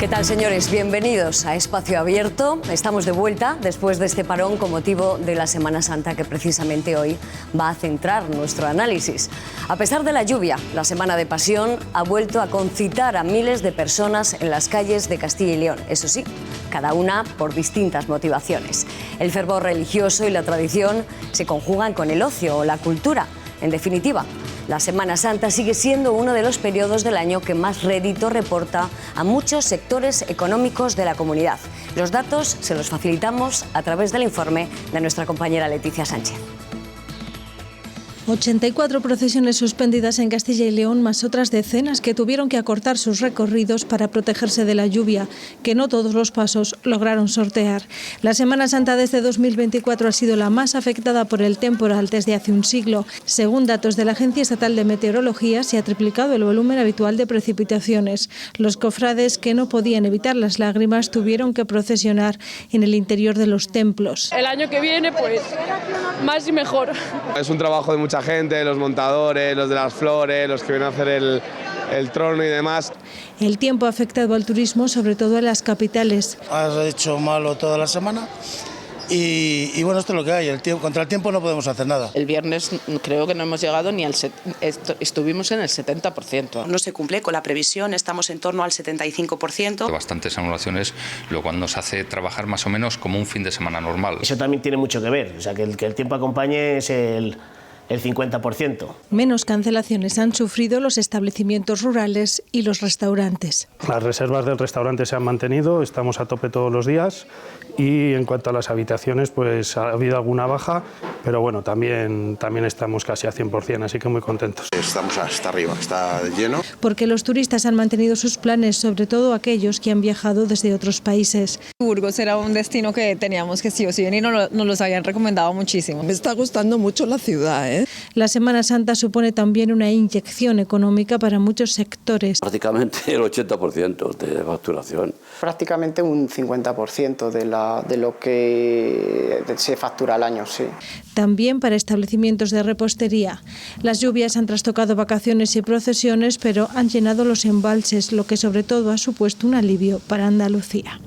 ¿Qué tal, señores? Bienvenidos a Espacio Abierto. Estamos de vuelta después de este parón con motivo de la Semana Santa, que precisamente hoy va a centrar nuestro análisis. A pesar de la lluvia, la Semana de Pasión ha vuelto a concitar a miles de personas en las calles de Castilla y León. Eso sí, cada una por distintas motivaciones. El fervor religioso y la tradición se conjugan con el ocio o la cultura. En definitiva, la Semana Santa sigue siendo uno de los periodos del año que más rédito reporta a muchos sectores económicos de la comunidad. Los datos se los facilitamos a través del informe de nuestra compañera Leticia Sánchez. 84 procesiones suspendidas en Castilla y León, más otras decenas que tuvieron que acortar sus recorridos para protegerse de la lluvia, que no todos los pasos lograron sortear. La Semana Santa desde 2024 ha sido la más afectada por el temporal desde hace un siglo. Según datos de la Agencia Estatal de Meteorología, se ha triplicado el volumen habitual de precipitaciones. Los cofrades, que no podían evitar las lágrimas, tuvieron que procesionar en el interior de los templos. El año que viene, pues, más y mejor. Es un trabajo de mucha gente, los montadores, los de las flores, los que vienen a hacer el trono y demás. El tiempo ha afectado al turismo, sobre todo en las capitales. Ha hecho malo toda la semana y bueno, esto es lo que hay. Contra el tiempo no podemos hacer nada. El viernes creo que no hemos llegado ni al... Estuvimos en el 70%. No se cumple con la previsión, estamos en torno al 75%. Bastantes anulaciones, lo cual nos hace trabajar más o menos como un fin de semana normal. Eso también tiene mucho que ver, o sea, que el tiempo acompañe es el 50%. Menos cancelaciones han sufrido los establecimientos rurales y los restaurantes. Las reservas del restaurante se han mantenido, estamos a tope todos los días, y en cuanto a las habitaciones, pues ha habido alguna baja, pero bueno, también estamos casi a 100%, así que muy contentos. Estamos hasta arriba, está lleno. Porque los turistas han mantenido sus planes, sobre todo aquellos que han viajado desde otros países. Burgos era un destino que teníamos que sí o sí venir, nos los habían recomendado muchísimo. Me está gustando mucho la ciudad, ¿eh? La Semana Santa supone también una inyección económica para muchos sectores. Prácticamente el 80% de facturación. Prácticamente un 50% de lo que se factura al año, sí. También para establecimientos de repostería. Las lluvias han trastocado vacaciones y procesiones, pero han llenado los embalses, lo que sobre todo ha supuesto un alivio para Andalucía.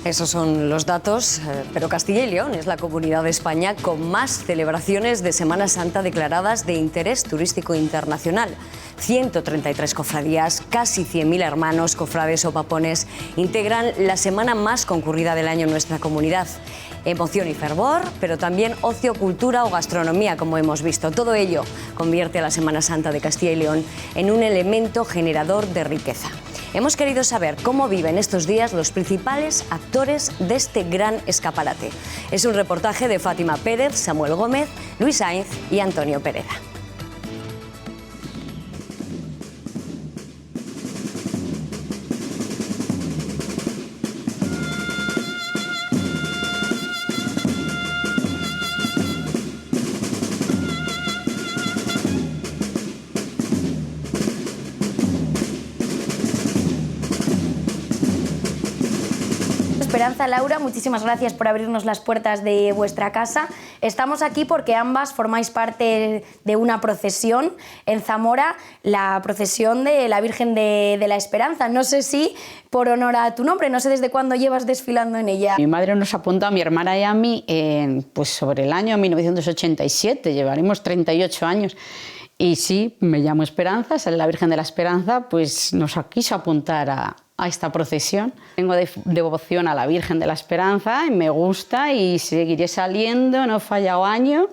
Esos son los datos, pero Castilla y León es la comunidad de España con más celebraciones de Semana Santa declaradas de interés turístico internacional. 133 cofradías, casi 100.000 hermanos, cofrades o papones integran la semana más concurrida del año en nuestra comunidad. Emoción y fervor, pero también ocio, cultura o gastronomía, como hemos visto. Todo ello convierte a la Semana Santa de Castilla y León en un elemento generador de riqueza. Hemos querido saber cómo viven estos días los principales actores de este gran escaparate. Es un reportaje de Fátima Pérez, Samuel Gómez, Luis Sainz y Antonio Pereda. Esperanza, Laura, muchísimas gracias por abrirnos las puertas de vuestra casa. Estamos aquí porque ambas formáis parte de una procesión en Zamora, la procesión de la Virgen de la Esperanza. No sé si por honor a tu nombre, no sé desde cuándo llevas desfilando en ella. Mi madre nos apuntó a mi hermana y a mí pues sobre el año 1987, llevaremos 38 años. Y sí, me llamo Esperanza, sale la Virgen de la Esperanza, pues nos quiso apuntar a esta procesión. Tengo devoción a la Virgen de la Esperanza y me gusta y seguiré saliendo, no he fallado año.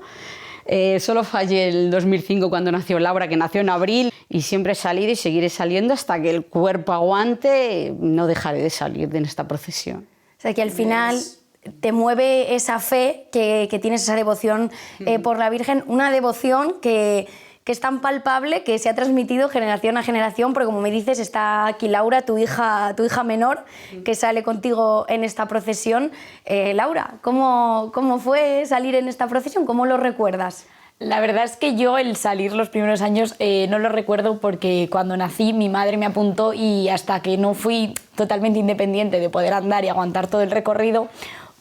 Solo fallé el 2005 cuando nació Laura, que nació en abril, y siempre he salido y seguiré saliendo hasta que el cuerpo aguante, no dejaré de salir de esta procesión. O sea que al final te mueve esa fe que tienes, esa devoción por la Virgen, una devoción que es tan palpable que se ha transmitido generación a generación, porque como me dices, está aquí Laura, tu hija menor, que sale contigo en esta procesión. Laura, ¿cómo fue salir en esta procesión? ¿Cómo lo recuerdas? La verdad es que yo el salir los primeros años no lo recuerdo, porque cuando nací mi madre me apuntó y hasta que no fui totalmente independiente de poder andar y aguantar todo el recorrido,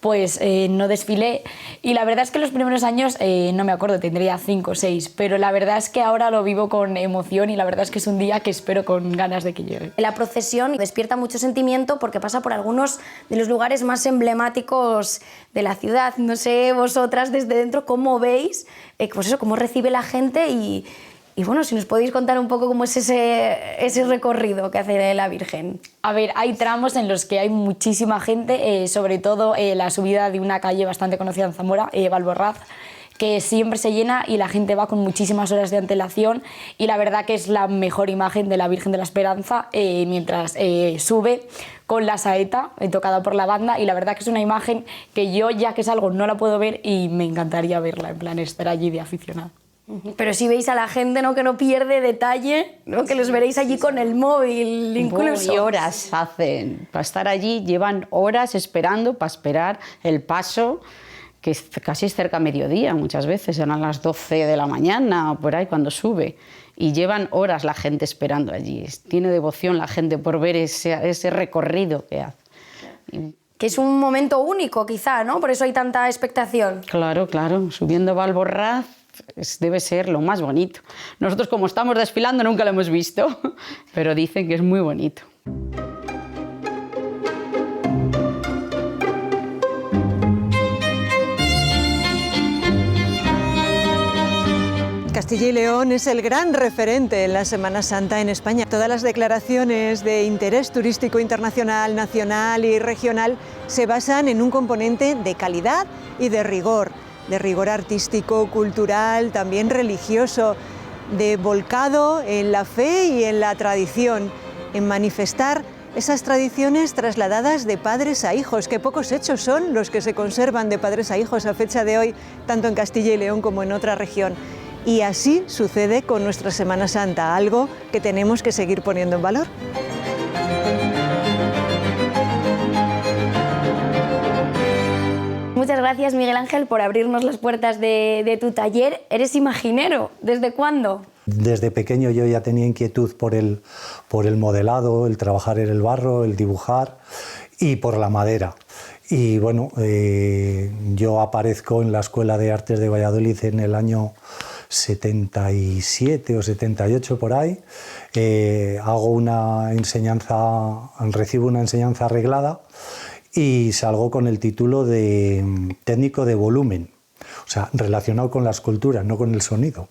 pues no desfilé. Y la verdad es que los primeros años, no me acuerdo, tendría 5 o 6, pero la verdad es que ahora lo vivo con emoción y la verdad es que es un día que espero con ganas de que llegue. La procesión despierta mucho sentimiento porque pasa por algunos de los lugares más emblemáticos de la ciudad. No sé vosotras desde dentro cómo veis, pues eso, cómo recibe la gente y bueno, si nos podéis contar un poco cómo es ese recorrido que hace la Virgen. A ver, hay tramos en los que hay muchísima gente, sobre todo la subida de una calle bastante conocida en Zamora, Valborraz, que siempre se llena y la gente va con muchísimas horas de antelación y la verdad que es la mejor imagen de la Virgen de la Esperanza mientras sube con la saeta tocada por la banda y la verdad que es una imagen que yo ya que salgo no la puedo ver y me encantaría verla, en plan estar allí de aficionada. Pero si veis a la gente, ¿no?, que no pierde detalle, ¿no?, que los veréis allí con el móvil incluso. Y horas hacen para estar allí, llevan horas esperando para esperar el paso, que casi es cerca a mediodía muchas veces, eran las 12 de la mañana o por ahí cuando sube. Y llevan horas la gente esperando allí. Tiene devoción la gente por ver ese recorrido que hace. Que es un momento único quizá, ¿no? Por eso hay tanta expectación. Claro, claro. Subiendo Valborraz debe ser lo más bonito. Nosotros como estamos desfilando nunca lo hemos visto, pero dicen que es muy bonito. Castilla y León es el gran referente en la Semana Santa en España. Todas las declaraciones de interés turístico internacional, nacional y regional se basan en un componente de calidad y de rigor artístico, cultural, también religioso, de volcado en la fe y en la tradición, en manifestar esas tradiciones trasladadas de padres a hijos, que pocos hechos son los que se conservan de padres a hijos a fecha de hoy, tanto en Castilla y León como en otra región. Y así sucede con nuestra Semana Santa, algo que tenemos que seguir poniendo en valor. Muchas gracias, Miguel Ángel, por abrirnos las puertas de tu taller. ¿Eres imaginero? ¿Desde cuándo? Desde pequeño yo ya tenía inquietud por el modelado, el trabajar en el barro, el dibujar y por la madera. Y bueno, yo aparezco en la Escuela de Artes de Valladolid en el año 77 o 78 por ahí. Hago una enseñanza, recibo una enseñanza arreglada y salgo con el título de técnico de volumen, o sea, relacionado con la escultura, no con el sonido.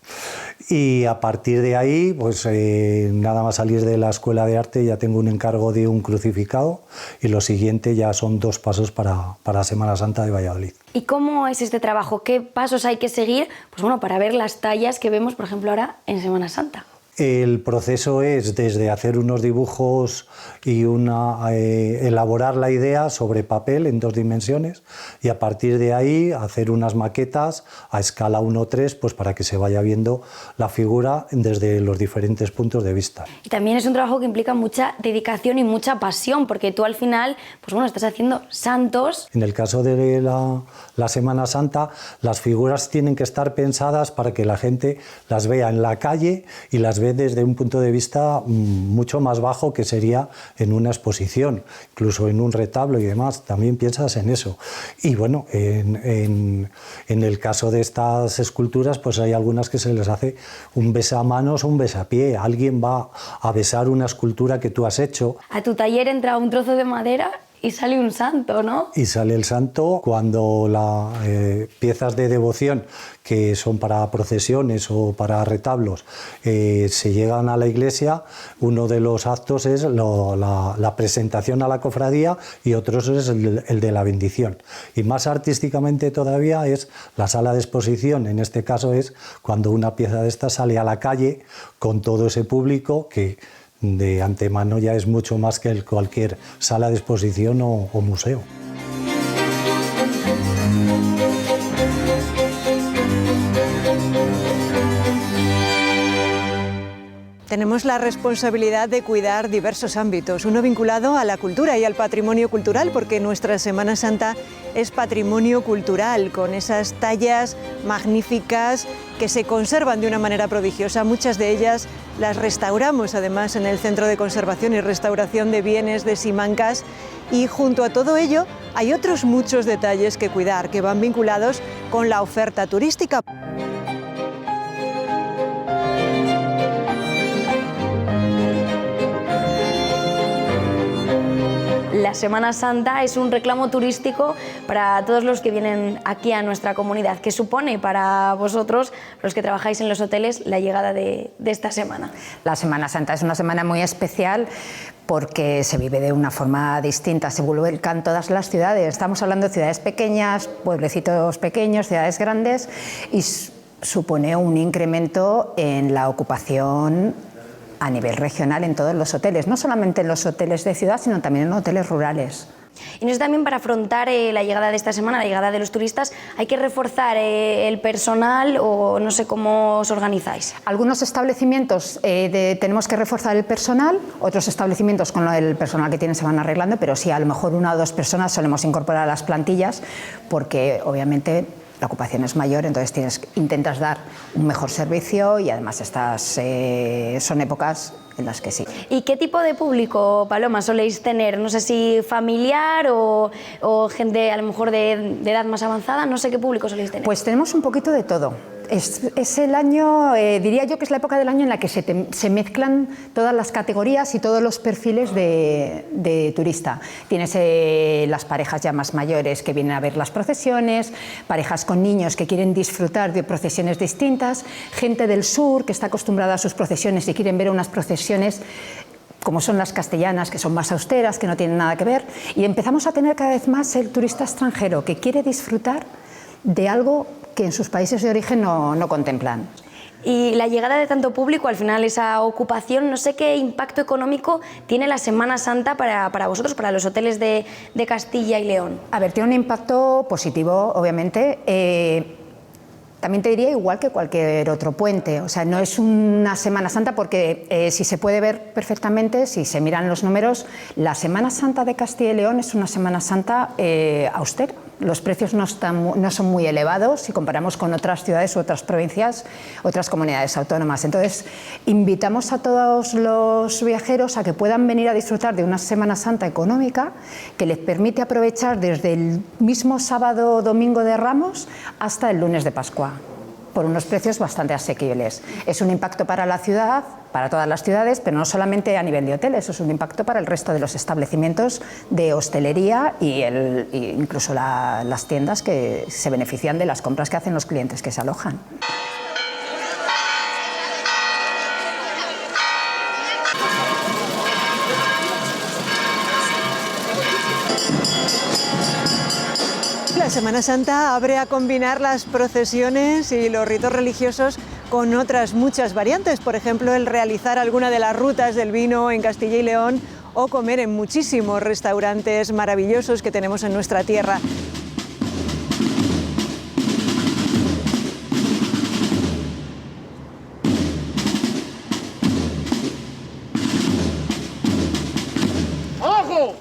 Y a partir de ahí, pues nada más salir de la Escuela de Arte ya tengo un encargo de un crucificado y lo siguiente ya son 2 pasos para Semana Santa de Valladolid. ¿Y cómo es este trabajo? ¿Qué pasos hay que seguir? Pues bueno, para ver las tallas que vemos, por ejemplo, ahora en Semana Santa. El proceso es desde hacer unos dibujos y elaborar la idea sobre papel en 2 dimensiones y a partir de ahí hacer unas maquetas a escala 1:3 pues para que se vaya viendo la figura desde los diferentes puntos de vista. Y también es un trabajo que implica mucha dedicación y mucha pasión porque tú al final pues bueno, estás haciendo santos. En el caso de la Semana Santa, las figuras tienen que estar pensadas para que la gente las vea en la calle y las vea desde un punto de vista mucho más bajo que sería en una exposición, incluso en un retablo y demás, también piensas en eso. Y bueno, en el caso de estas esculturas, pues hay algunas que se les hace un besamanos o un besapié. Alguien va a besar una escultura que tú has hecho. A tu taller entra un trozo de madera y sale un santo, ¿no? Y sale el santo cuando las piezas de devoción que son para procesiones o para retablos se llegan a la iglesia. Uno de los actos es la presentación a la cofradía y otro es el de la bendición. Y más artísticamente todavía es la sala de exposición. En este caso es cuando una pieza de esta sale a la calle con todo ese público que de antemano ya es mucho más que cualquier sala de exposición o museo. Tenemos la responsabilidad de cuidar diversos ámbitos, uno vinculado a la cultura y al patrimonio cultural, porque nuestra Semana Santa es patrimonio cultural, con esas tallas magníficas que se conservan de una manera prodigiosa. Muchas de ellas las restauramos además en el Centro de Conservación y Restauración de Bienes de Simancas y junto a todo ello hay otros muchos detalles que cuidar que van vinculados con la oferta turística. La Semana Santa es un reclamo turístico para todos los que vienen aquí a nuestra comunidad. ¿Qué supone para vosotros, los que trabajáis en los hoteles, la llegada de esta semana? La Semana Santa es una semana muy especial porque se vive de una forma distinta, se vuelcan todas las ciudades. Estamos hablando de ciudades pequeñas, pueblecitos pequeños, ciudades grandes, y supone un incremento en la ocupación a nivel regional en todos los hoteles, no solamente en los hoteles de ciudad, sino también en hoteles rurales. Y no sé, también para afrontar la llegada de esta semana, la llegada de los turistas, ¿hay que reforzar el personal o no sé cómo os organizáis? Algunos establecimientos tenemos que reforzar el personal, otros establecimientos con el personal que tienen se van arreglando, pero sí, a lo mejor 1 o 2 personas solemos incorporar a las plantillas porque obviamente la ocupación es mayor, entonces intentas dar un mejor servicio y además estas son épocas en las que sí. ¿Y qué tipo de público, Paloma, soléis tener? No sé si familiar o gente a lo mejor de edad más avanzada, no sé qué público soléis tener. Pues tenemos un poquito de todo. Es el año, diría yo que es la época del año en la que se mezclan todas las categorías y todos los perfiles de turista. Tienes las parejas ya más mayores que vienen a ver las procesiones, parejas con niños que quieren disfrutar de procesiones distintas, gente del sur que está acostumbrada a sus procesiones y quieren ver unas procesiones como son las castellanas, que son más austeras, que no tienen nada que ver, y empezamos a tener cada vez más el turista extranjero que quiere disfrutar de algo que en sus países de origen no contemplan. Y la llegada de tanto público, al final esa ocupación, no sé qué impacto económico tiene la Semana Santa para vosotros, para los hoteles de Castilla y León. A ver, tiene un impacto positivo, obviamente. También te diría igual que cualquier otro puente, o sea, no es una Semana Santa porque si se puede ver perfectamente, si se miran los números, la Semana Santa de Castilla y León es una Semana Santa austera. Los precios no son muy elevados si comparamos con otras ciudades u otras provincias, otras comunidades autónomas. Entonces, invitamos a todos los viajeros a que puedan venir a disfrutar de una Semana Santa económica que les permite aprovechar desde el mismo sábado o domingo de Ramos hasta el lunes de Pascua, por unos precios bastante asequibles. Es un impacto para la ciudad, para todas las ciudades, pero no solamente a nivel de hoteles, es un impacto para el resto de los establecimientos de hostelería e incluso las tiendas que se benefician de las compras que hacen los clientes que se alojan. La Semana Santa abre a combinar las procesiones y los ritos religiosos con otras muchas variantes, por ejemplo, el realizar alguna de las rutas del vino en Castilla y León o comer en muchísimos restaurantes maravillosos que tenemos en nuestra tierra. ¡Ojo!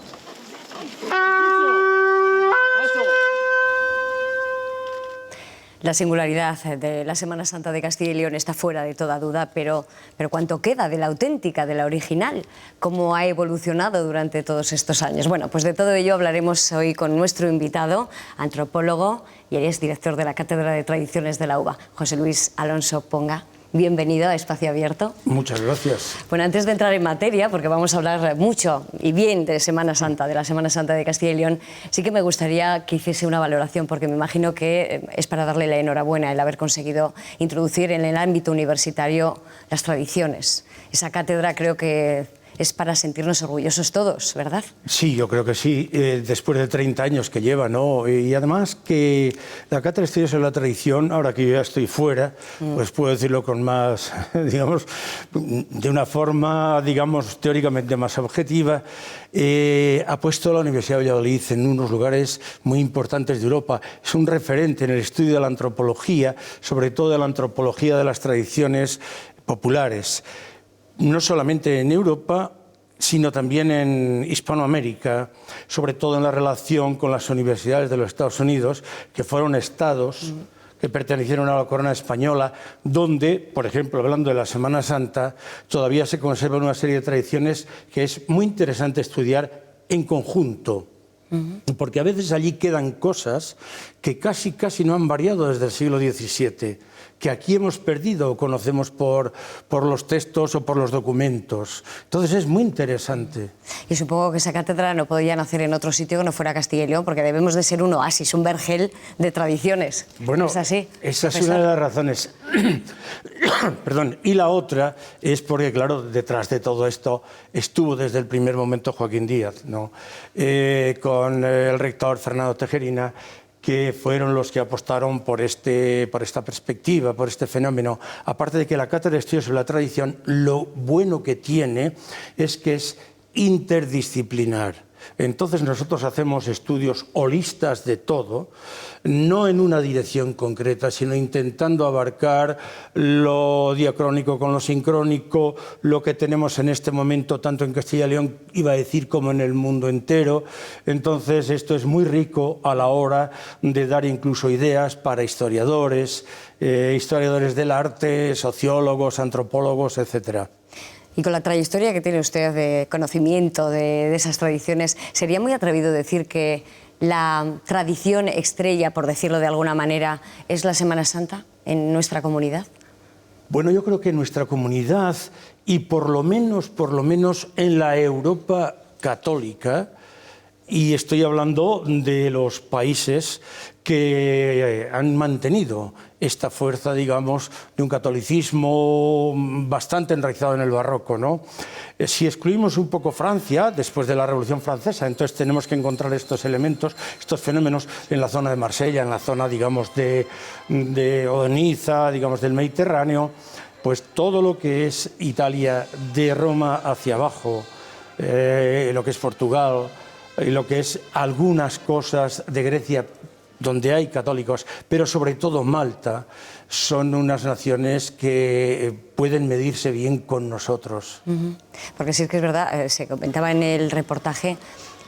La singularidad de la Semana Santa de Castilla y León está fuera de toda duda, pero ¿cuánto queda de la auténtica, de la original? ¿Cómo ha evolucionado durante todos estos años? Bueno, pues de todo ello hablaremos hoy con nuestro invitado, antropólogo, y él es director de la Cátedra de Tradiciones de la UBA, José Luis Alonso Ponga. Bienvenido a Espacio Abierto. Muchas gracias. Bueno, antes de entrar en materia, porque vamos a hablar mucho y bien de Semana Santa, de la Semana Santa de Castilla y León, sí que me gustaría que hiciese una valoración, porque me imagino que es para darle la enhorabuena el haber conseguido introducir en el ámbito universitario las tradiciones. Esa cátedra creo que es para sentirnos orgullosos todos, ¿verdad? Sí, yo creo que sí, después de 30 años que lleva, ¿no? Y además que la Cátedra de Estudios de la Tradición, ahora que yo ya estoy fuera, pues puedo decirlo con más, digamos, de una forma, digamos, teóricamente más objetiva, ha puesto a la Universidad de Valladolid en unos lugares muy importantes de Europa. Es un referente en el estudio de la antropología, sobre todo de la antropología de las tradiciones populares. No solamente en Europa, sino también en Hispanoamérica, sobre todo en la relación con las universidades de los Estados Unidos, que fueron estados que pertenecieron a la corona española, donde, por ejemplo, hablando de la Semana Santa, todavía se conserva una serie de tradiciones que es muy interesante estudiar en conjunto. Porque a veces allí quedan cosas que casi no han variado desde el siglo XVII, que aquí hemos perdido o conocemos por los textos o por los documentos. Entonces es muy interesante. Y supongo que esa cátedra no podía nacer en otro sitio que no fuera Castilla y León, porque debemos de ser un oasis, un vergel de tradiciones. Bueno, ¿es así? Esa es una de las razones. Perdón. Y la otra es porque, claro, detrás de todo esto estuvo desde el primer momento Joaquín Díaz, ¿no? Con el rector Fernando Tejerina, que fueron los que apostaron por esta perspectiva, por este fenómeno. Aparte de que la Cátedra de Estudios sobre la Tradición, lo bueno que tiene es que es interdisciplinar. Entonces nosotros hacemos estudios holistas de todo, no en una dirección concreta, sino intentando abarcar lo diacrónico con lo sincrónico, lo que tenemos en este momento tanto en Castilla y León, iba a decir, como en el mundo entero. Entonces esto es muy rico a la hora de dar incluso ideas para historiadores, historiadores del arte, sociólogos, antropólogos, etcétera. Y con la trayectoria que tiene usted de conocimiento de esas tradiciones, ¿sería muy atrevido decir que la tradición estrella, por decirlo de alguna manera, es la Semana Santa en nuestra comunidad? Bueno, yo creo que en nuestra comunidad, y por lo menos en la Europa católica, y estoy hablando de los países que han mantenido esta fuerza, digamos, de un catolicismo bastante enraizado en el barroco, ¿no? Si excluimos un poco Francia, después de la Revolución Francesa, entonces tenemos que encontrar estos elementos, estos fenómenos en la zona de Marsella, en la zona, digamos, o de Niza, digamos, del Mediterráneo, pues todo lo que es Italia, de Roma hacia abajo, lo que es Portugal, y lo que es algunas cosas de Grecia, donde hay católicos, pero sobre todo Malta, son unas naciones que pueden medirse bien con nosotros. Porque sí que es verdad, se comentaba en el reportaje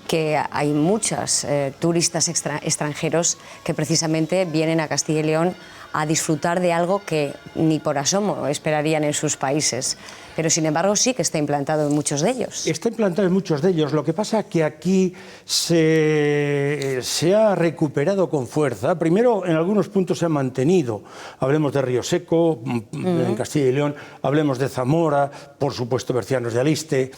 que hay muchos turistas extranjeros que precisamente vienen a Castilla y León a disfrutar de algo que ni por asomo esperarían en sus países. Pero sin embargo sí que está implantado en muchos de ellos. Está implantado en muchos de ellos. Lo que pasa es que aquí se ha recuperado con fuerza. Primero, en algunos puntos se ha mantenido. Hablemos de Río Seco, en Castilla y León. Hablemos de Zamora, por supuesto Bercianos de Aliste.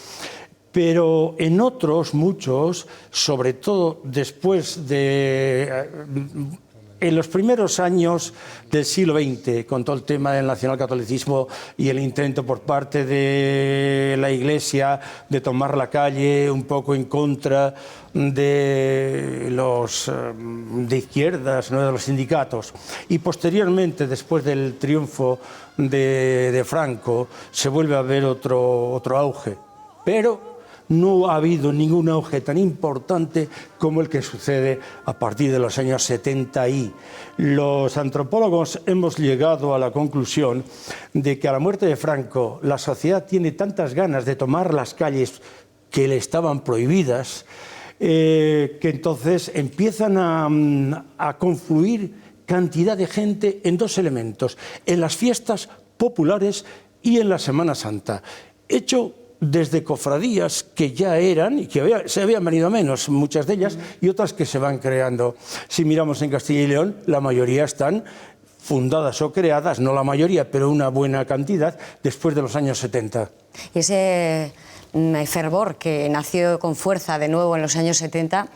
Pero en otros, muchos, sobre todo después en los primeros años del siglo XX, con todo el tema del nacionalcatolicismo y el intento por parte de la Iglesia de tomar la calle un poco en contra de los de izquierdas, ¿no?, de los sindicatos. Y posteriormente, después del triunfo de Franco, se vuelve a ver otro auge. Pero no ha habido ningún auge tan importante como el que sucede a partir de los años 70 y los antropólogos hemos llegado a la conclusión de que a la muerte de Franco la sociedad tiene tantas ganas de tomar las calles que le estaban prohibidas que entonces empiezan a confluir cantidad de gente en dos elementos, en las fiestas populares y en la Semana Santa. Hecho desde cofradías que ya eran y que se habían venido a menos, muchas de ellas, y otras que se van creando. Si miramos en Castilla y León, la mayoría están fundadas o creadas, no la mayoría, pero una buena cantidad, después de los años 70. Y ese fervor que nació con fuerza de nuevo en los años 70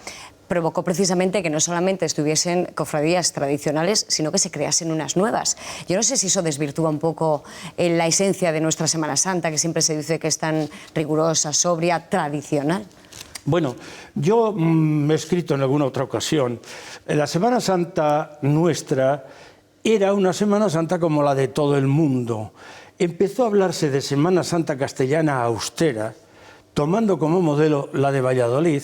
provocó precisamente que no solamente estuviesen cofradías tradicionales, sino que se creasen unas nuevas. Yo no sé si eso desvirtúa un poco la esencia de nuestra Semana Santa, que siempre se dice que es tan rigurosa, sobria, tradicional. Bueno, yo he escrito en alguna otra ocasión, la Semana Santa nuestra era una Semana Santa como la de todo el mundo. Empezó a hablarse de Semana Santa castellana austera, tomando como modelo la de Valladolid,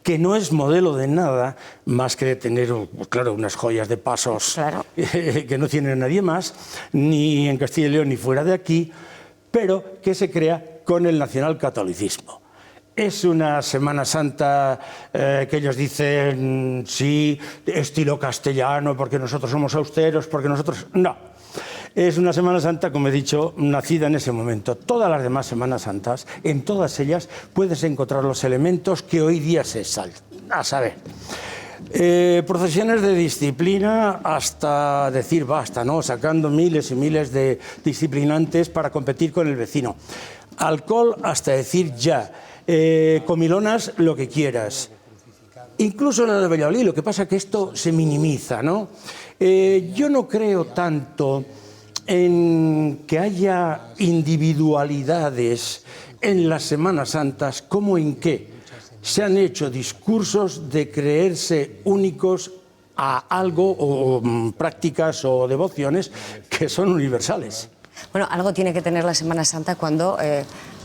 que no es modelo de nada más que de tener, claro, unas joyas de pasos que no tiene nadie más, ni en Castilla y León ni fuera de aquí, pero que se crea con el nacionalcatolicismo. Es una Semana Santa que ellos dicen, sí, estilo castellano, porque nosotros somos austeros, porque nosotros... No. Es una Semana Santa, como he dicho, nacida en ese momento. Todas las demás Semanas Santas, en todas ellas puedes encontrar los elementos que hoy día se a saber. Procesiones de disciplina hasta decir basta, ¿no? Sacando miles y miles de disciplinantes para competir con el vecino. Alcohol hasta decir ya. Comilonas, lo que quieras. Incluso en la de Valladolid, lo que pasa es que esto se minimiza, ¿no? Yo no creo tanto en que haya individualidades en las Semanas Santas como en que se han hecho discursos de creerse únicos a algo o prácticas o devociones que son universales. Bueno, algo tiene que tener la Semana Santa cuando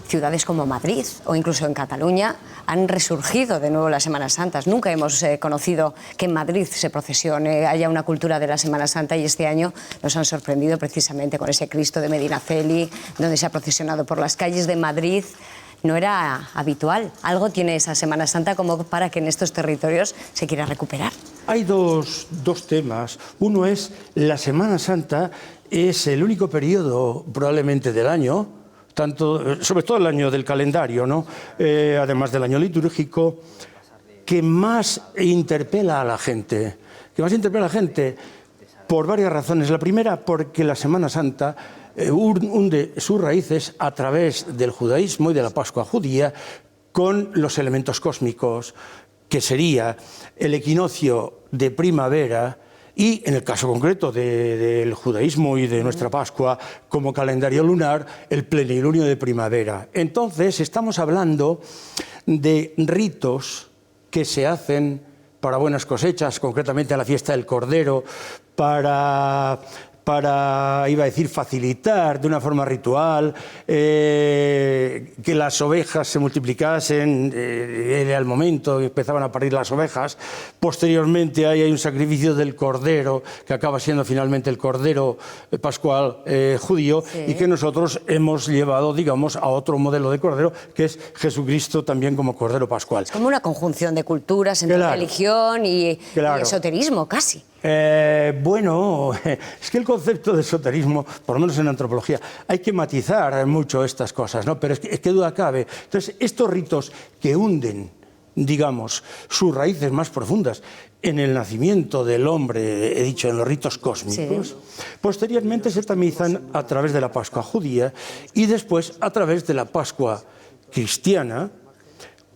ciudades como Madrid o incluso en Cataluña han resurgido de nuevo las Semanas Santas. Nunca hemos conocido que en Madrid se procesione, haya una cultura de la Semana Santa, y este año nos han sorprendido precisamente con ese Cristo de Medinaceli, donde se ha procesionado por las calles de Madrid. No era habitual. Algo tiene esa Semana Santa como para que en estos territorios se quiera recuperar. Hay dos temas. Uno es la Semana Santa es el único periodo probablemente del año, sobre todo el año del calendario, ¿no? Además del año litúrgico, que más interpela a la gente. Por varias razones. La primera, porque la Semana Santa hunde sus raíces a través del judaísmo y de la Pascua judía con los elementos cósmicos, que sería el equinoccio de primavera y, en el caso concreto del judaísmo y de nuestra Pascua, como calendario lunar, el plenilunio de primavera. Entonces, estamos hablando de ritos que se hacen para buenas cosechas, concretamente a la fiesta del Cordero, para iba a decir, facilitar de una forma ritual, que las ovejas se multiplicasen, era el momento, empezaban a parir las ovejas. Posteriormente hay un sacrificio del Cordero, que acaba siendo finalmente el Cordero pascual judío, sí, y que nosotros hemos llevado, digamos, a otro modelo de Cordero, que es Jesucristo también como Cordero pascual. Es como una conjunción de culturas entre religión y esoterismo, casi. Bueno, es que el concepto de esoterismo, por lo menos en antropología, hay que matizar mucho estas cosas, ¿no? Pero es que duda cabe. Entonces, estos ritos que hunden, digamos, sus raíces más profundas en el nacimiento del hombre, he dicho, en los ritos cósmicos, sí, posteriormente se tamizan a través de la Pascua judía y después a través de la Pascua cristiana,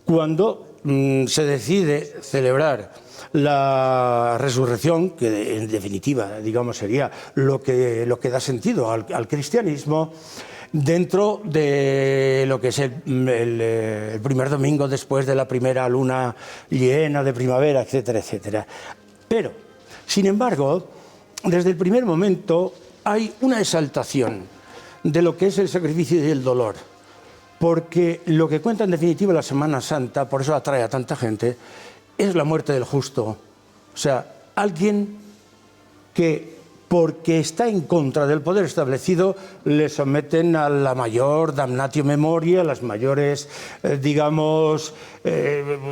cuando se decide celebrar la resurrección, que en definitiva, digamos, sería lo que da sentido al cristianismo, dentro de lo que es el primer domingo después de la primera luna llena de primavera, etcétera, etcétera. Pero, sin embargo, desde el primer momento hay una exaltación de lo que es el sacrificio y el dolor, porque lo que cuenta en definitiva la Semana Santa, por eso atrae a tanta gente, es la muerte del justo. O sea, alguien que, porque está en contra del poder establecido, le someten a la mayor damnatio memoria, las mayores, digamos,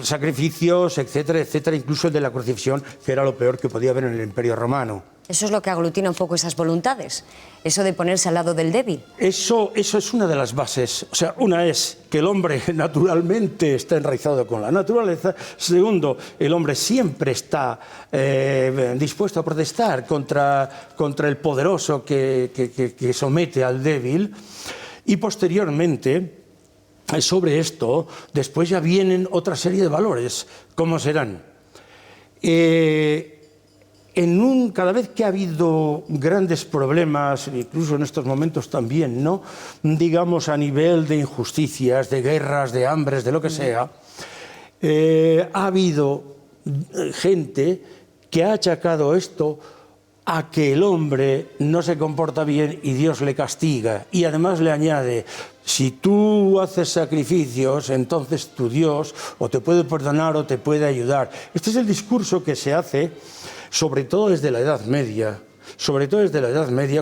sacrificios, etcétera, etcétera, incluso el de la crucifixión, que era lo peor que podía haber en el Imperio Romano. Eso es lo que aglutina un poco esas voluntades, eso de ponerse al lado del débil. Eso es una de las bases. O sea, una es que el hombre naturalmente está enraizado con la naturaleza. Segundo, el hombre siempre está dispuesto a protestar contra el poderoso que somete al débil. Y posteriormente, sobre esto, después ya vienen otra serie de valores. ¿Cómo serán? Cada vez que ha habido grandes problemas, incluso en estos momentos también, ¿no? Digamos a nivel de injusticias, de guerras, de hambres, de lo que sea, ha habido gente que ha achacado esto a que el hombre no se comporta bien y Dios le castiga. Y además le añade, si tú haces sacrificios, entonces tu Dios o te puede perdonar o te puede ayudar. Este es el discurso que se hace sobre todo desde la Edad Media,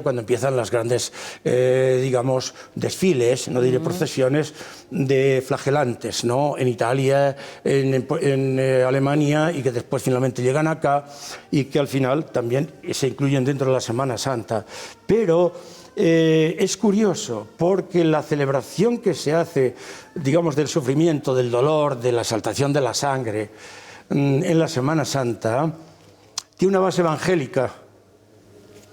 cuando empiezan las grandes, digamos, desfiles, no diré procesiones, de flagelantes, ¿no? En Italia, en Alemania, y que después finalmente llegan acá y que al final también se incluyen dentro de la Semana Santa. Pero es curioso porque la celebración que se hace, digamos, del sufrimiento, del dolor, de la exaltación de la sangre, en la Semana Santa tiene una base evangélica,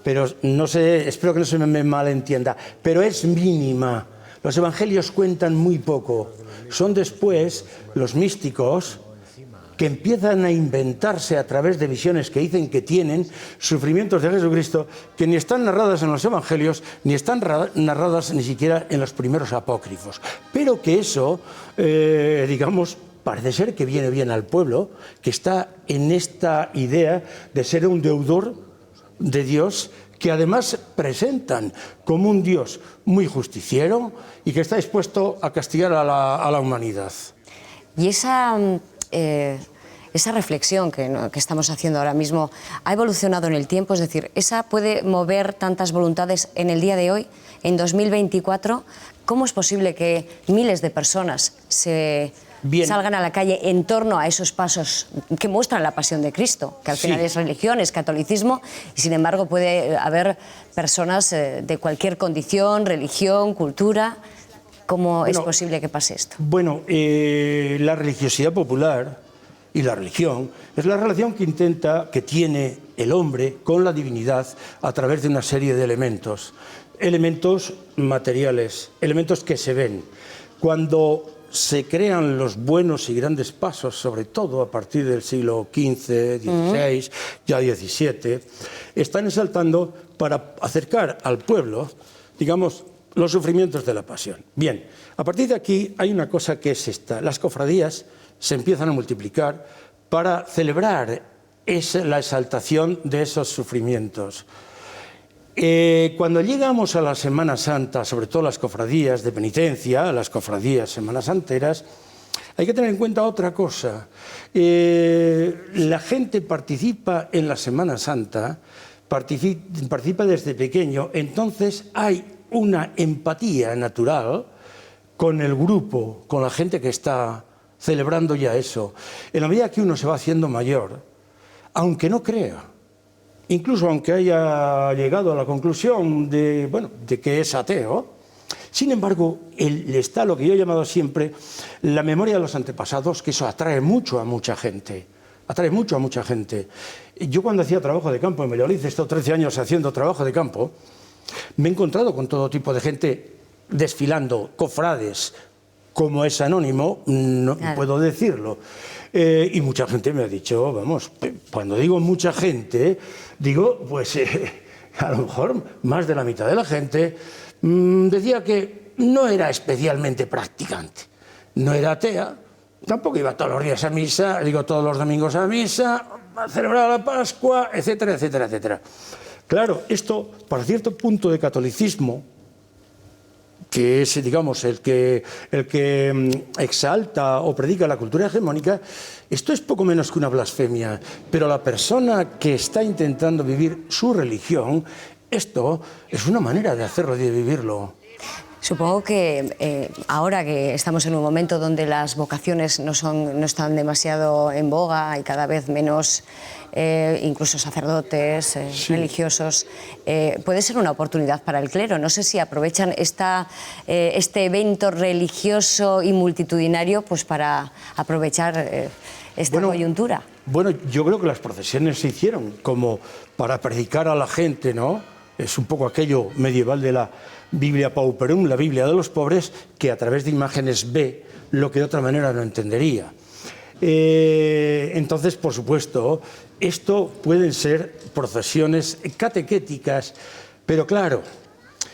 pero no sé, espero que no se me malentienda, pero es mínima. Los evangelios cuentan muy poco. Son después los místicos que empiezan a inventarse a través de visiones que dicen que tienen sufrimientos de Jesucristo que ni están narradas en los evangelios ni están narradas ni siquiera en los primeros apócrifos. Pero que eso, digamos, parece ser que viene bien al pueblo, que está en esta idea de ser un deudor de Dios, que además presentan como un Dios muy justiciero y que está dispuesto a castigar a la humanidad. Y esa reflexión que estamos haciendo ahora mismo ha evolucionado en el tiempo, es decir, ¿esa puede mover tantas voluntades en el día de hoy, en 2024? ¿Cómo es posible que miles de personas salgan a la calle en torno a esos pasos que muestran la pasión de Cristo, que al final es religión, es catolicismo, y sin embargo puede haber personas de cualquier condición, religión, cultura? ¿Cómo es posible que pase esto? Bueno, la religiosidad popular y la religión es la relación que tiene el hombre con la divinidad a través de una serie de elementos materiales, elementos que se ven. Cuando se crean los buenos y grandes pasos, sobre todo a partir del siglo XV, XVI, ya XVII, están exaltando para acercar al pueblo, digamos, los sufrimientos de la pasión. Bien, a partir de aquí hay una cosa que es esta. Las cofradías se empiezan a multiplicar para celebrar la exaltación de esos sufrimientos. Cuando llegamos a la Semana Santa, sobre todo las cofradías de penitencia, las cofradías semanasanteras, hay que tener en cuenta otra cosa. La gente participa en la Semana Santa, participa desde pequeño, entonces hay una empatía natural con el grupo, con la gente que está celebrando ya eso. En la medida que uno se va haciendo mayor, aunque no crea, incluso aunque haya llegado a la conclusión de que es ateo, sin embargo, está lo que yo he llamado siempre la memoria de los antepasados, que eso atrae mucho a mucha gente. Atrae mucho a mucha gente. Yo cuando hacía trabajo de campo en Valladolid, he estado 13 años haciendo trabajo de campo, me he encontrado con todo tipo de gente desfilando, cofrades, como es anónimo, no puedo decirlo. Y mucha gente me ha dicho, vamos, cuando digo mucha gente, digo, pues a lo mejor más de la mitad de la gente decía que no era especialmente practicante, no era atea, tampoco iba todos los días a misa, todos los domingos a misa, a celebrar la Pascua, etcétera, etcétera, etcétera. Claro, esto, para cierto punto de catolicismo, que es, digamos, el que exalta o predica la cultura hegemónica, esto es poco menos que una blasfemia. Pero la persona que está intentando vivir su religión, esto es una manera de hacerlo y de vivirlo. Supongo que ahora que estamos en un momento donde las vocaciones no están demasiado en boga, hay cada vez menos incluso sacerdotes, religiosos, puede ser una oportunidad para el clero. No sé si aprovechan este evento religioso y multitudinario pues para aprovechar esta coyuntura. Bueno, yo creo que las procesiones se hicieron como para predicar a la gente, ¿no? Es un poco aquello medieval de la Biblia Pauperum, la Biblia de los pobres, que a través de imágenes ve lo que de otra manera no entendería. Entonces, por supuesto, esto pueden ser procesiones catequéticas, pero claro,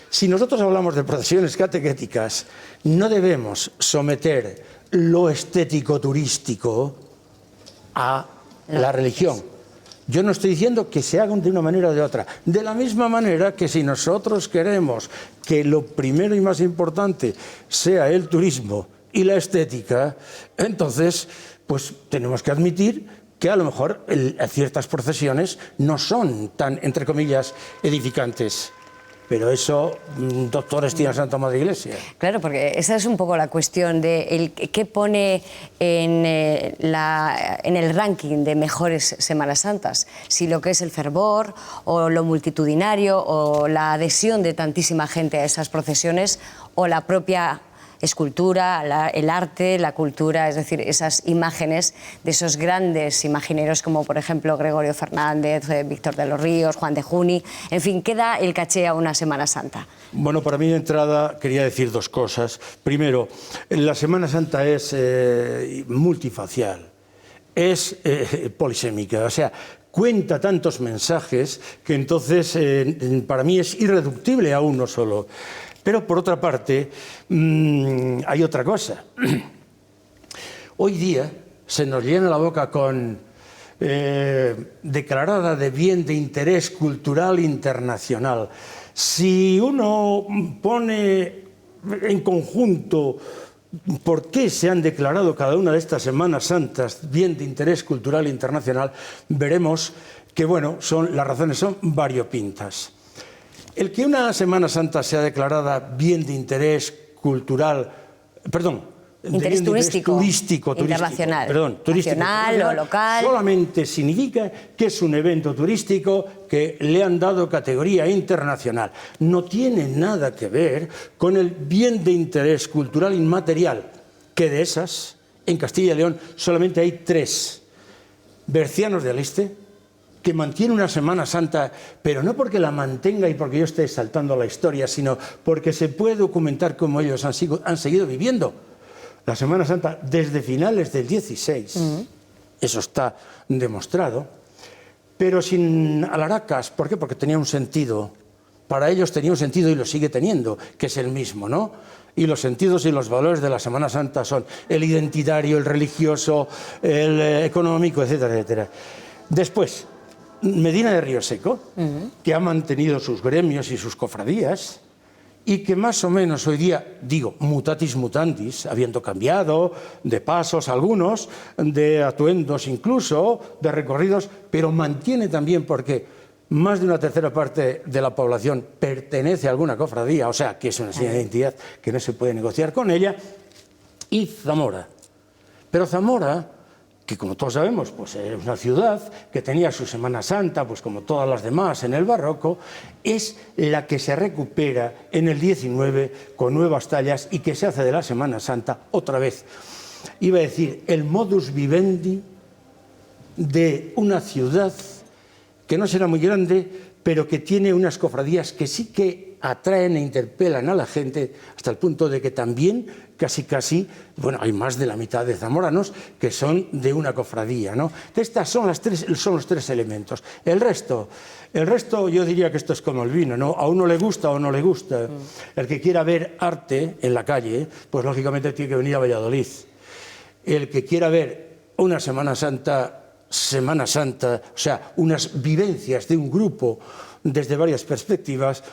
si nosotros hablamos de procesiones catequéticas, no debemos someter lo estético turístico a la religión. Yo no estoy diciendo que se hagan de una manera o de otra. De la misma manera que si nosotros queremos que lo primero y más importante sea el turismo y la estética, entonces pues tenemos que admitir que a lo mejor ciertas procesiones no son tan, entre comillas, edificantes. Pero eso, doctores tienen Santa Madre Iglesia. Claro, porque esa es un poco la cuestión de qué pone en el ranking de mejores Semanas Santas. Si lo que es el fervor, o lo multitudinario, o la adhesión de tantísima gente a esas procesiones, o la propia escultura, el arte, la cultura, es decir, esas imágenes de esos grandes imagineros como por ejemplo Gregorio Fernández, Víctor de los Ríos, Juan de Juni, en fin, ¿qué da el caché a una Semana Santa? Bueno, para mí de entrada quería decir dos cosas. Primero, la Semana Santa es multifacial, es polisémica, o sea, cuenta tantos mensajes que entonces para mí es irreductible a uno solo. Pero por otra parte, hay otra cosa. Hoy día se nos llena la boca con declarada de bien de interés cultural internacional. Si uno pone en conjunto por qué se han declarado cada una de estas Semanas Santas bien de interés cultural internacional, veremos que bueno, las razones son variopintas. El que una Semana Santa sea declarada bien de interés cultural, interés turístico internacional, nacional o local, solamente significa que es un evento turístico que le han dado categoría internacional. No tiene nada que ver con el bien de interés cultural inmaterial, que de esas, en Castilla y León, solamente hay 3. Bercianos de Aliste, que mantiene una Semana Santa, pero no porque la mantenga y porque yo esté saltando la historia, sino porque se puede documentar cómo ellos han seguido viviendo la Semana Santa desde finales del 16. Eso está demostrado, pero sin alaracas. ¿Por qué? Porque tenía un sentido. Para ellos tenía un sentido y lo sigue teniendo, que es el mismo, ¿no? Y los sentidos y los valores de la Semana Santa son el identitario, el religioso, el económico, etcétera, etcétera. Después, Medina de Rioseco, que ha mantenido sus gremios y sus cofradías y que más o menos hoy día, digo, mutatis mutandis, habiendo cambiado de pasos algunos, de atuendos incluso, de recorridos, pero mantiene también porque más de una tercera parte de la población pertenece a alguna cofradía, o sea, que es una señal de identidad que no se puede negociar con ella, y Zamora. Pero Zamora, que como todos sabemos, pues es una ciudad que tenía su Semana Santa, pues como todas las demás en el barroco, es la que se recupera en el 19 con nuevas tallas y que se hace de la Semana Santa otra vez. Iba a decir, el modus vivendi de una ciudad que no será muy grande, pero que tiene unas cofradías que sí que atraen e interpelan a la gente hasta el punto de que también casi, bueno, hay más de la mitad de zamoranos que son de una cofradía, ¿no? Estas son los 3 elementos. El resto yo diría que esto es como el vino, ¿no? A uno le gusta o no le gusta. El que quiera ver arte en la calle, pues lógicamente tiene que venir a Valladolid. El que quiera ver una Semana Santa, o sea, unas vivencias de un grupo desde varias perspectivas,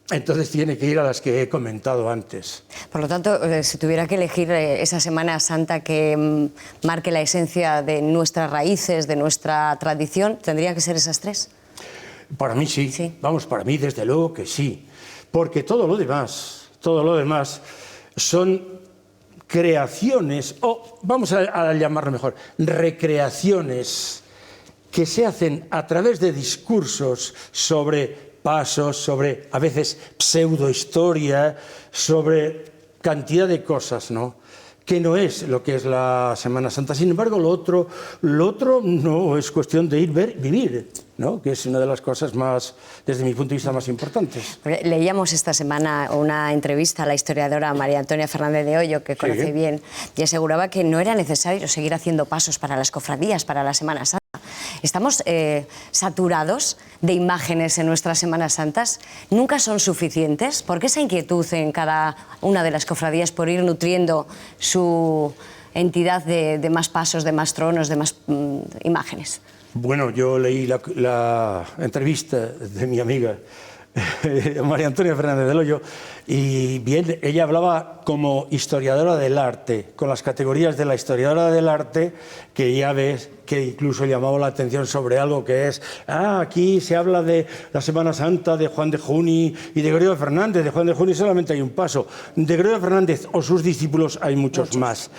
entonces tiene que ir a las que he comentado antes. Por lo tanto, si tuviera que elegir esa Semana Santa que marque la esencia de nuestras raíces, de nuestra tradición, ¿tendrían que ser esas 3? Para mí sí. Vamos, para mí desde luego que sí, porque todo lo demás son creaciones, o vamos a llamarlo mejor, recreaciones que se hacen a través de discursos sobre pasos, sobre a veces pseudohistoria, sobre cantidad de cosas, ¿no? Que no es lo que es la Semana Santa. Sin embargo, lo otro no es cuestión de vivir, ¿no? Que es una de las cosas más, desde mi punto de vista, más importantes. Leíamos esta semana una entrevista a la historiadora María Antonia Fernández de Hoyo, que conoce bien, y aseguraba que no era necesario seguir haciendo pasos para las cofradías, para la Semana Santa. ¿Estamos saturados de imágenes en nuestras Semanas Santas? ¿Nunca son suficientes? ¿Por qué esa inquietud en cada una de las cofradías por ir nutriendo su entidad de más pasos, de más tronos, de más imágenes? Bueno, yo leí la entrevista de mi amiga María Antonia Fernández del Hoyo, y bien, ella hablaba como historiadora del arte, con las categorías de la historiadora del arte, que ya ves que incluso llamaba la atención sobre algo que es, aquí se habla de la Semana Santa de Juan de Juni y de Gregorio Fernández. De Juan de Juni solamente hay un paso, de Gregorio Fernández o sus discípulos hay muchos más.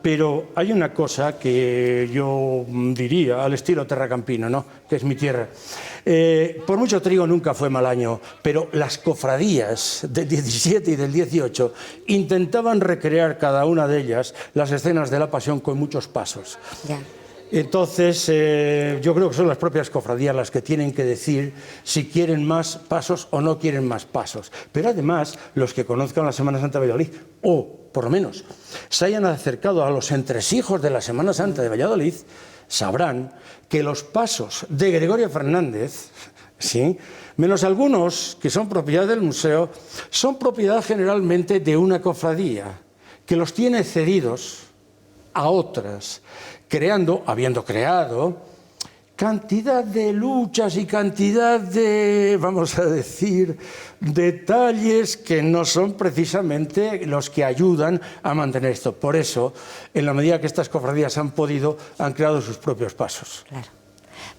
Pero hay una cosa que yo diría, al estilo terracampino, ¿no? Que es mi tierra. Por mucho trigo nunca fue mal año. pero las cofradías del 17 y del 18 intentaban recrear cada una de ellas las escenas de la Pasión con muchos pasos. Ya. Entonces, yo creo que son las propias cofradías las que tienen que decir si quieren más pasos o no quieren más pasos. Pero además, los que conozcan la Semana Santa de Valladolid, o por lo menos se hayan acercado a los entresijos de la Semana Santa de Valladolid, sabrán que los pasos de Gregorio Fernández, ¿sí?, menos algunos que son propiedad del museo, son propiedad generalmente de una cofradía que los tiene cedidos a otras, habiendo creado cantidad de luchas y cantidad de, vamos a decir, detalles que no son precisamente los que ayudan a mantener esto. Por eso, en la medida que estas cofradías han podido, han creado sus propios pasos. Claro.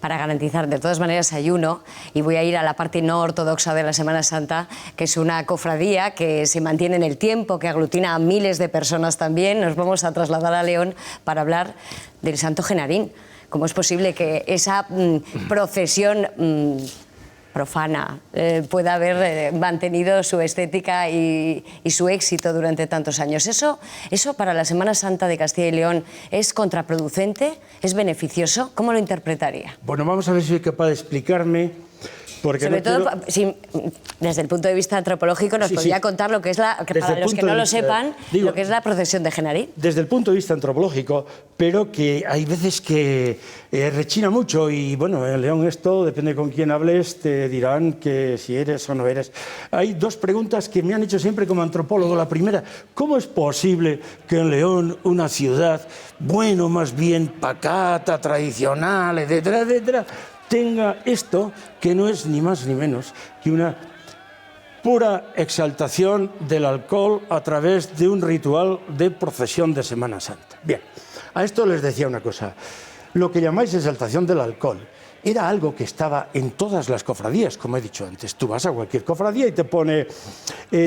Para garantizar, de todas maneras hay uno, y voy a ir a la parte no ortodoxa de la Semana Santa, que es una cofradía que se mantiene en el tiempo, que aglutina a miles de personas también. Nos vamos a trasladar a León para hablar del Santo Genarín. ¿Cómo es posible que esa procesión profana pueda haber mantenido su estética y su éxito durante tantos años? ¿Eso para la Semana Santa de Castilla y León es contraproducente? ¿Es beneficioso? ¿Cómo lo interpretaría? Bueno, vamos a ver si soy capaz de explicarme. Porque sobre todo, desde el punto de vista antropológico, nos podría contar lo que es para los que no lo sepan, lo que es la procesión de Genarín. Desde el punto de vista antropológico, pero que hay veces que rechina mucho y, bueno, en León esto, depende con quién hables, te dirán que si eres o no eres. Hay dos preguntas que me han hecho siempre como antropólogo. La primera, ¿cómo es posible que en León, una ciudad, bueno, más bien pacata, tradicional, etcétera, etcétera, tenga esto que no es ni más ni menos que una pura exaltación del alcohol a través de un ritual de procesión de Semana Santa? Bien, a esto les decía una cosa. Lo que llamáis exaltación del alcohol era algo que estaba en todas las cofradías, como he dicho antes. Tú vas a cualquier cofradía y te pone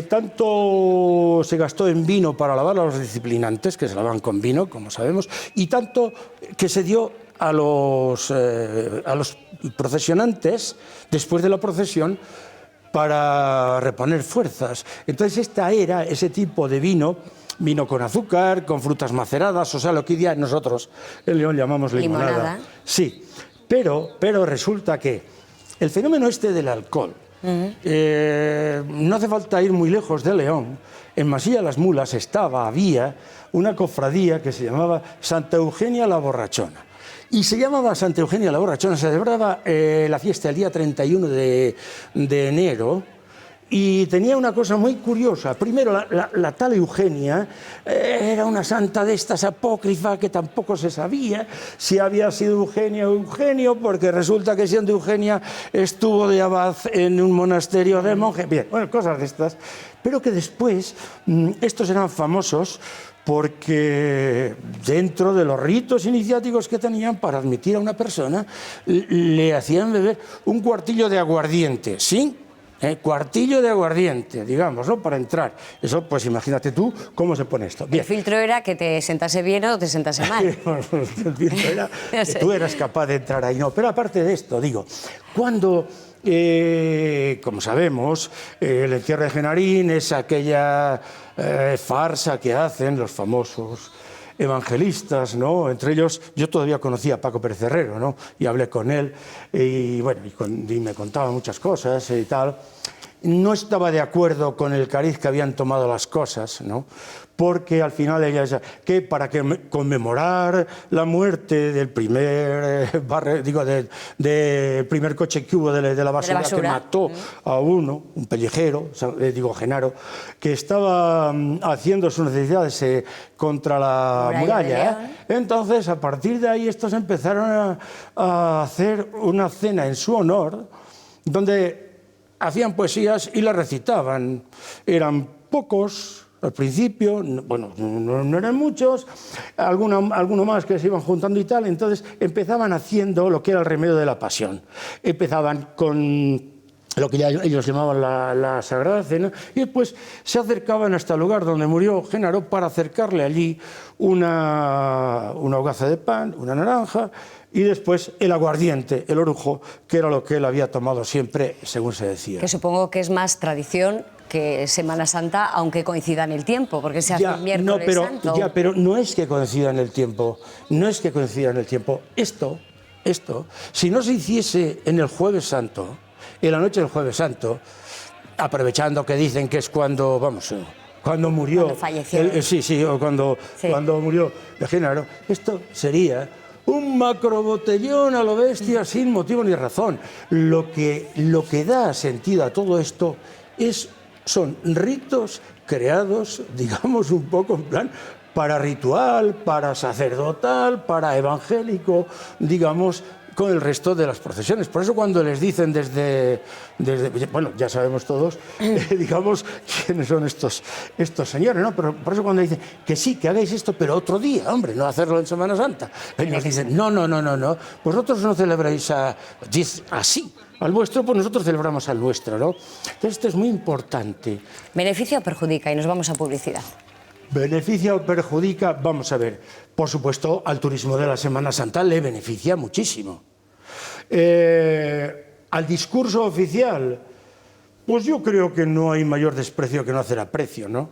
tanto se gastó en vino para lavar a los disciplinantes, que se lavan con vino, como sabemos, y tanto que se dio a los procesionantes después de la procesión para reponer fuerzas. Entonces esta era ese tipo de vino con azúcar, con frutas maceradas, o sea, lo que hoy día nosotros en León llamamos limonada. Sí, pero resulta que el fenómeno este del alcohol, no hace falta ir muy lejos de León. En Masilla de las Mulas había una cofradía que se llamaba Santa Eugenia la Borrachona. Y se llamaba Santa Eugenia la Borrachona, se celebraba la fiesta el día 31 de enero, y tenía una cosa muy curiosa. Primero, la tal Eugenia era una santa de estas apócrifa que tampoco se sabía si había sido Eugenia o Eugenio, porque resulta que siendo Eugenia estuvo de abad en un monasterio de monjes. Bien, bueno, cosas de estas. Pero que después estos eran famosos porque dentro de los ritos iniciáticos que tenían para admitir a una persona, le hacían beber un cuartillo de aguardiente, ¿sí? Cuartillo de aguardiente, digamos, ¿no?, para entrar. Eso, pues imagínate tú cómo se pone esto. Bien. El filtro era que te sentase bien o te sentase mal. El filtro era que tú eras capaz de entrar ahí. No, pero aparte de esto, digo, cuando... como sabemos, el entierro de Genarín es aquella farsa que hacen los famosos evangelistas, ¿no? Entre ellos, yo todavía conocía a Paco Pérez Herrero, ¿no?, y hablé con él, y bueno, y me contaba muchas cosas y tal. No estaba de acuerdo con el cariz que habían tomado las cosas, ¿no?, porque al final ella decía que para conmemorar la muerte del primer del primer coche que hubo de la basura que mató a uno, un pellejero, Genaro, que estaba haciendo sus necesidades contra la muralla. Entonces, a partir de ahí, estos empezaron a hacer una cena en su honor, donde hacían poesías y las recitaban. Eran pocos al principio, bueno, no eran muchos, alguno más que se iban juntando y tal. Entonces empezaban haciendo lo que era el remedio de la pasión. Empezaban con lo que ya ellos llamaban la Sagrada Cena, y después se acercaban hasta el lugar donde murió Jenaro para acercarle allí una hogaza de pan, una naranja, y después el aguardiente, el orujo, que era lo que él había tomado siempre, según se decía. Que supongo que es más tradición que Semana Santa, aunque coincida en el tiempo, porque se hace el miércoles santo. Ya, pero no es que coincida en el tiempo, no es que coincida en el tiempo. Esto, si no se hiciese en el Jueves Santo, en la noche del Jueves Santo, aprovechando que dicen que es cuando, cuando murió... Cuando falleció. Cuando murió Jenaro, esto sería un macrobotellón a lo bestia sin motivo ni razón. Lo que da sentido a todo esto son ritos creados, digamos, un poco en plan para ritual, para sacerdotal, para evangélico, digamos, con el resto de las procesiones. Por eso cuando les dicen desde bueno, ya sabemos todos, digamos, quiénes son estos señores, ¿no? Pero por eso cuando dicen que sí, que hagáis esto, pero otro día, hombre, no hacerlo en Semana Santa. Ellos dicen, no, vosotros no celebráis así al vuestro, pues nosotros celebramos al nuestro, ¿no? Entonces esto es muy importante. ¿Beneficia o perjudica? Y nos vamos a publicidad. ¿Beneficia o perjudica? Vamos a ver. Por supuesto, al turismo de la Semana Santa le beneficia muchísimo. Al discurso oficial, pues yo creo que no hay mayor desprecio que no hacer aprecio, ¿no?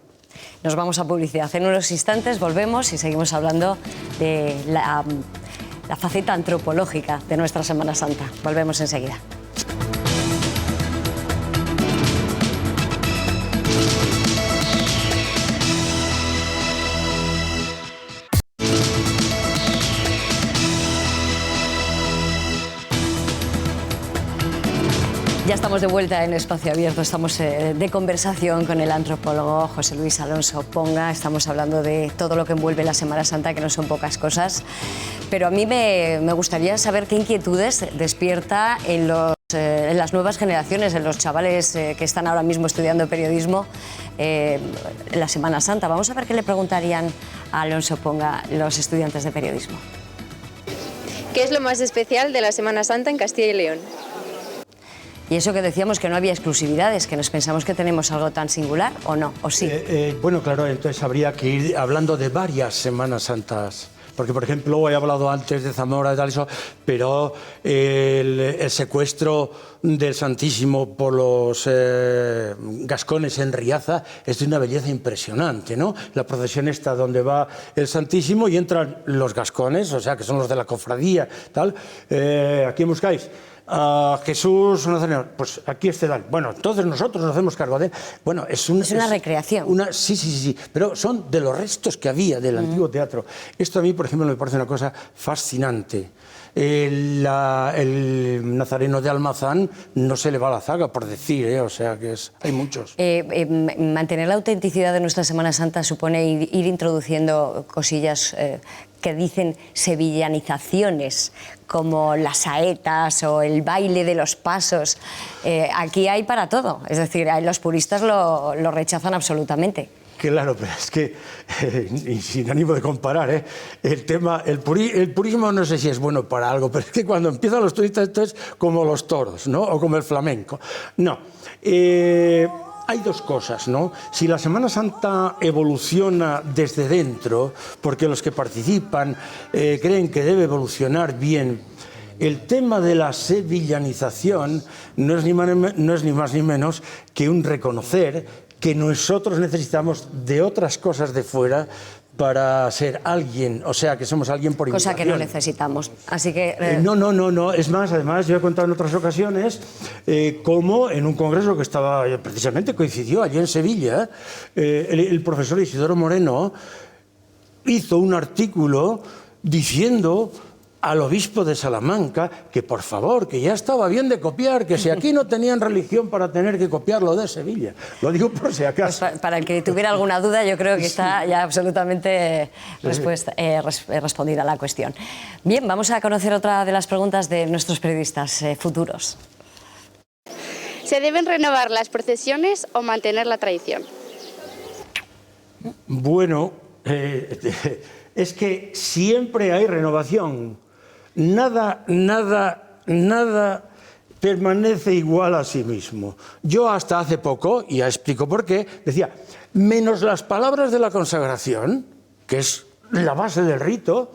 Nos vamos a publicidad. En unos instantes volvemos y seguimos hablando de la faceta antropológica de nuestra Semana Santa. Volvemos enseguida. Ya estamos de vuelta en Espacio Abierto, estamos de conversación con el antropólogo José Luis Alonso Ponga. Estamos hablando de todo lo que envuelve la Semana Santa, que no son pocas cosas, pero a mí me gustaría saber qué inquietudes despierta en las nuevas generaciones, en los chavales que están ahora mismo estudiando periodismo, la Semana Santa. Vamos a ver qué le preguntarían a Alonso Ponga los estudiantes de periodismo. ¿Qué es lo más especial de la Semana Santa en Castilla y León? Y eso que decíamos que no había exclusividades, que nos pensamos que tenemos algo tan singular, ¿o no? ¿O sí? Bueno, claro, entonces habría que ir hablando de varias Semanas Santas. Porque, por ejemplo, he hablado antes de Zamora, de tal eso, pero el secuestro del Santísimo por los gascones en Riaza es de una belleza impresionante, ¿no? La procesión está donde va el Santísimo y entran los gascones, o sea, que son los de la cofradía, tal. Aquí en buscáis a Jesús Nazareno, pues aquí tal. Bueno, entonces nosotros nos hacemos cargo de él. Bueno, es una recreación. Sí, pero son de los restos que había del antiguo teatro. Esto a mí, por ejemplo, me parece una cosa fascinante. El Nazareno de Almazán no se le va la zaga, por decir, o sea que hay muchos. Mantener la autenticidad de nuestra Semana Santa supone ir introduciendo cosillas que dicen sevillanizaciones, como las saetas o el baile de los pasos. Aquí hay para todo, es decir, los puristas lo rechazan absolutamente. Claro, pero es que, y sin ánimo de comparar, el purismo no sé si es bueno para algo, pero es que cuando empiezan los turistas esto es como los toros, ¿no? O como el flamenco. No, hay dos cosas, ¿no? Si la Semana Santa evoluciona desde dentro, porque los que participan creen que debe evolucionar bien, el tema de la sevillanización no es ni más ni menos que un reconocer que nosotros necesitamos de otras cosas de fuera para ser alguien, o sea, que somos alguien por invitación. Cosa que no necesitamos, así que... No, es más, además, yo he contado en otras ocasiones cómo en un congreso que estaba, precisamente coincidió allí en Sevilla, el profesor Isidoro Moreno hizo un artículo diciendo al obispo de Salamanca que por favor, que ya estaba bien de copiar, que si aquí no tenían religión para tener que copiarlo de Sevilla. Lo digo por si acaso. Pues para el que tuviera alguna duda, yo creo que está ya absolutamente respondida la cuestión. Bien, vamos a conocer otra de las preguntas de nuestros periodistas futuros. ¿Se deben renovar las procesiones o mantener la tradición? Bueno, es que siempre hay renovación. Nada permanece igual a sí mismo. Yo hasta hace poco, y ya explico por qué, decía, menos las palabras de la consagración, que es la base del rito,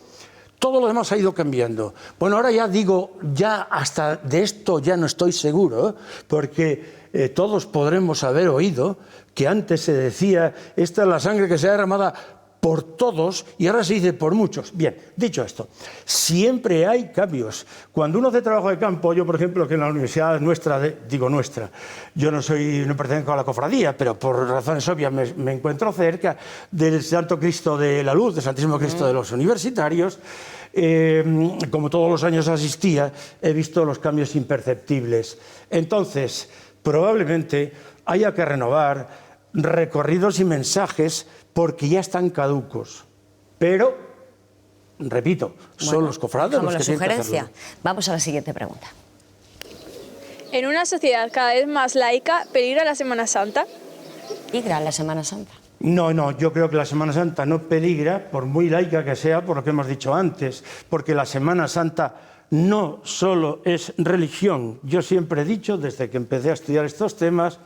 todo lo demás ha ido cambiando. Bueno, ahora ya digo, ya hasta de esto ya no estoy seguro, porque todos podremos haber oído que antes se decía, esta es la sangre que se ha derramada por todos, y ahora se dice por muchos. Bien, dicho esto, siempre hay cambios. Cuando uno hace trabajo de campo, yo por ejemplo, que en la universidad nuestra, digo nuestra, yo no pertenezco a la cofradía, pero por razones obvias me encuentro cerca del Santo Cristo de la Luz, del Santísimo Cristo de los Universitarios. Como todos los años asistía, he visto los cambios imperceptibles. Entonces, probablemente haya que renovar recorridos y mensajes porque ya están caducos. Pero, repito, son los cofrades los que tienen que hacerlo. Vamos a la siguiente pregunta. En una sociedad cada vez más laica, ¿peligra la Semana Santa? ¿Peligra la Semana Santa? No, yo creo que la Semana Santa no peligra, por muy laica que sea, por lo que hemos dicho antes, porque la Semana Santa no solo es religión. Yo siempre he dicho, desde que empecé a estudiar estos temas,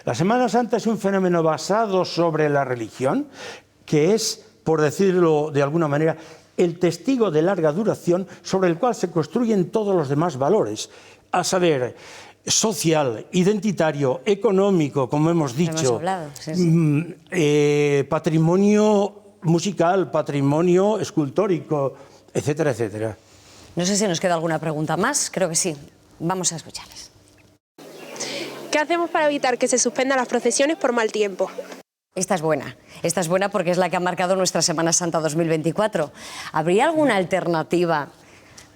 la Semana Santa es un fenómeno basado sobre la religión, que es, por decirlo de alguna manera, el testigo de larga duración sobre el cual se construyen todos los demás valores, a saber, social, identitario, económico, como hemos dicho, hablado, sí. Patrimonio musical, patrimonio escultórico, etcétera, etcétera. No sé si nos queda alguna pregunta más, creo que sí. Vamos a escucharles. ¿Qué hacemos para evitar que se suspendan las procesiones por mal tiempo? Esta es buena porque es la que ha marcado nuestra Semana Santa 2024. ¿Habría alguna alternativa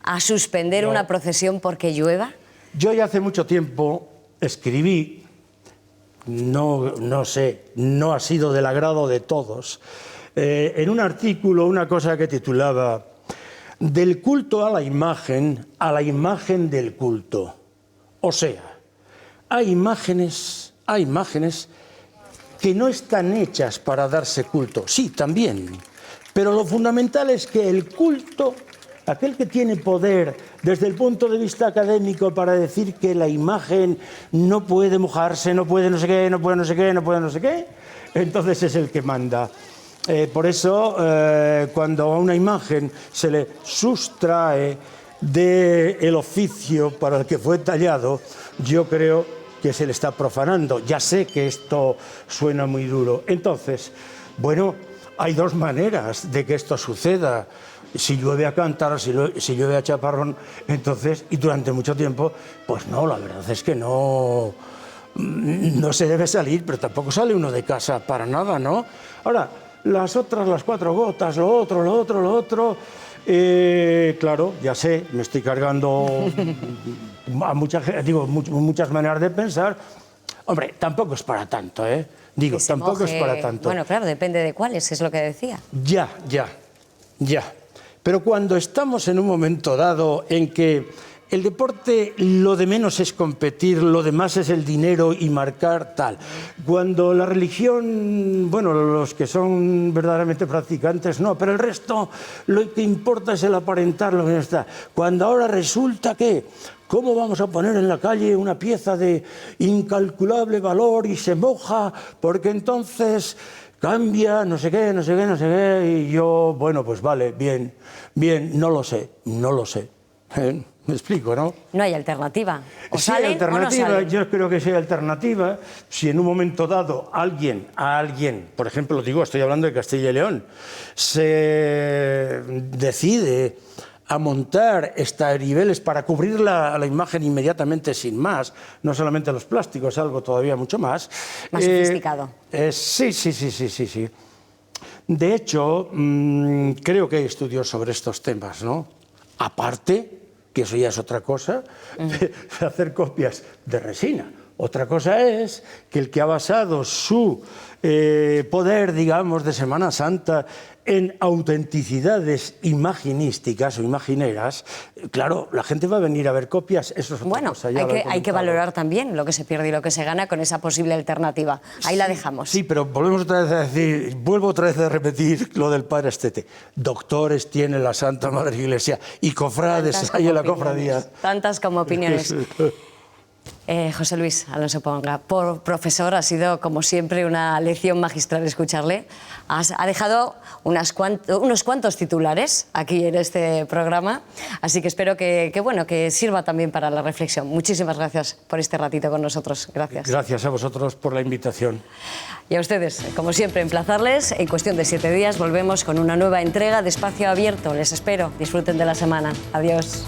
a suspender una procesión porque llueva? Yo ya hace mucho tiempo escribí, no sé, no ha sido del agrado de todos, en un artículo una cosa que titulaba del culto a la imagen del culto. O sea, hay imágenes que no están hechas para darse culto. Sí, también. Pero lo fundamental es que el culto, aquel que tiene poder desde el punto de vista académico para decir que la imagen no puede mojarse, no puede no sé qué, no puede no sé qué, no puede no sé qué, entonces es el que manda. Por eso, cuando a una imagen se le sustrae del oficio para el que fue tallado, yo creo que se le está profanando. Ya sé que esto suena muy duro. Entonces, bueno, hay dos maneras de que esto suceda. Si llueve a cántaro, si llueve a chaparrón, entonces, y durante mucho tiempo, pues no, la verdad es que no se debe salir, pero tampoco sale uno de casa para nada, ¿no? Ahora, las otras, las 4 gotas, lo otro, claro, ya sé, me estoy cargando a muchas maneras de pensar. Hombre, tampoco es para tanto, ¿eh? Digo, tampoco es para tanto. Bueno, claro, depende de cuáles, es lo que decía. Ya. Pero cuando estamos en un momento dado en que el deporte lo de menos es competir, lo demás es el dinero y marcar tal. Cuando la religión, bueno, los que son verdaderamente practicantes no, pero el resto lo que importa es el aparentar lo que está. Cuando ahora resulta que, ¿cómo vamos a poner en la calle una pieza de incalculable valor y se moja? Porque entonces cambia, no sé qué, y yo, bueno, pues vale, bien, no lo sé. ¿Me explico, no? No hay alternativa. ¿O sí hay alternativa, o no salen? Yo creo que sí hay alternativa. Si en un momento dado a alguien, por ejemplo, estoy hablando de Castilla y León, se decide a montar niveles para cubrir la imagen inmediatamente sin más, no solamente los plásticos, algo todavía mucho más. Más sofisticado. Sí. De hecho, creo que hay estudios sobre estos temas, ¿no? Aparte, que eso ya es otra cosa, hacer copias de resina. Otra cosa es que el que ha basado su poder, digamos, de Semana Santa en autenticidades imaginísticas o imagineras, claro, la gente va a venir a ver copias, eso es otra cosa. Hay que valorar también lo que se pierde y lo que se gana con esa posible alternativa. Ahí la dejamos. Sí, pero vuelvo otra vez a repetir lo del padre Estete. Doctores tiene la Santa Madre Iglesia y cofrades hay en la cofradía. Tantas como opiniones. José Luis Alonso Ponga, profesor, ha sido como siempre una lección magistral escucharle. Ha dejado unos cuantos titulares aquí en este programa, así que espero que sirva también para la reflexión. Muchísimas gracias por este ratito con nosotros. Gracias. Gracias a vosotros por la invitación. Y a ustedes, como siempre, emplazarles. En cuestión de 7 días volvemos con una nueva entrega de Espacio Abierto. Les espero. Disfruten de la semana. Adiós.